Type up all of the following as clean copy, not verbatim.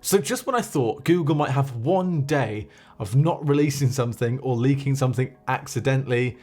So just when I thought Google might have one day of not releasing something or leaking something accidentally,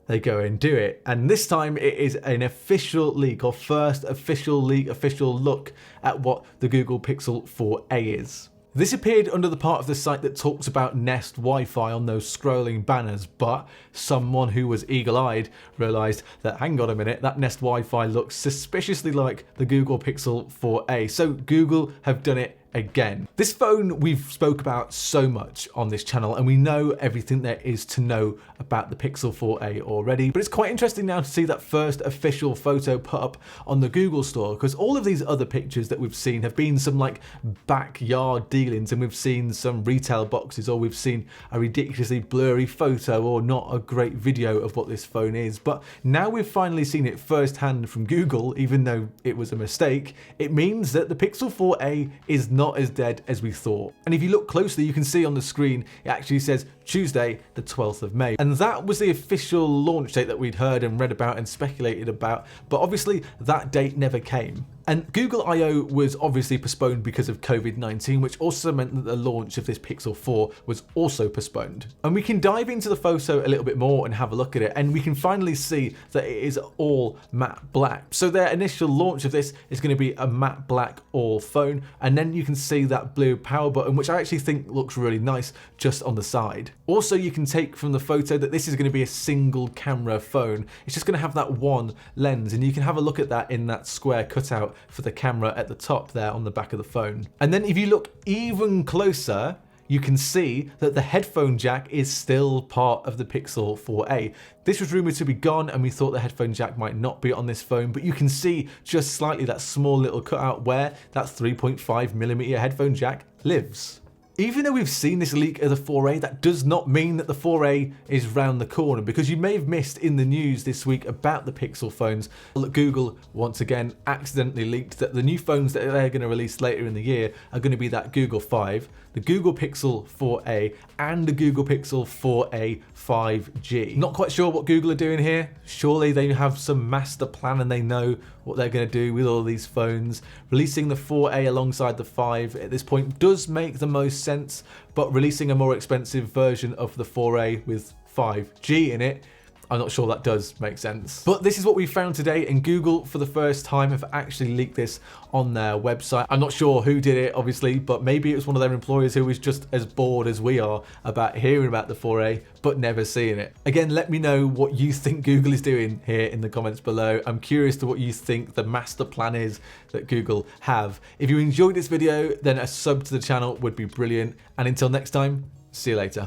they go and do it. And this time it is an official leak, or first official leak, official look at what the Google Pixel 4a is. This appeared under the part of the site that talks about Nest Wi-Fi on those scrolling banners, but someone who was eagle-eyed realised that, hang on a minute, that Nest Wi-Fi looks suspiciously like the Google Pixel 4a. So Google have done it again. This phone we've spoke about so much on this channel, and we know everything there is to know about the Pixel 4a already, but it's quite interesting now to see that first official photo put up on the Google store, because all of these other pictures that we've seen have been some like backyard dealings, and we've seen some retail boxes, or we've seen a ridiculously blurry photo or not a great video of what this phone is. But now we've finally seen it firsthand from Google, even though it was a mistake. It means that the Pixel 4a is not as dead as we thought. And if you look closely, you can see on the screen it actually says Tuesday the 12th of May. And that was the official launch date that we'd heard and read about and speculated about, but obviously that date never came. And Google I/O was obviously postponed because of COVID-19, which also meant that the launch of this Pixel 4 was also postponed. And we can dive into the photo a little bit more and have a look at it, and we can finally see that it is all matte black. So their initial launch of this is going to be a matte black all phone, and then you can see that blue power button, which I actually think looks really nice just on the side. Also, you can take from the photo that this is going to be a single camera phone. It's just going to have that one lens, and you can have a look at that in that square cutout for the camera at the top there on the back of the phone. And then if you look even closer, you can see that the headphone jack is still part of the Pixel 4a. This was rumored to be gone, and we thought the headphone jack might not be on this phone, but you can see just slightly that small little cutout where that 3.5mm headphone jack lives. Even though we've seen this leak of the 4a, that does not mean that the 4a is round the corner, because you may have missed in the news this week about the Pixel phones. Google once again accidentally leaked that the new phones that they're going to release later in the year are going to be that Google 5, the Google Pixel 4a, and the Google Pixel 4a 5G. Not quite sure what Google are doing here. Surely they have some master plan and they know what they're going to do with all these phones. Releasing the 4a alongside the 5 at this point does make the most sense, but releasing a more expensive version of the 4a with 5G in it, I'm not sure that does make sense. But this is what we found today, and Google for the first time have actually leaked this on their website. I'm not sure who did it, obviously, but maybe it was one of their employees who was just as bored as we are about hearing about the 4a, but never seeing it. Again, let me know what you think Google is doing here in the comments below. I'm curious to what you think the master plan is that Google have. If you enjoyed this video, then a sub to the channel would be brilliant. And until next time, see you later.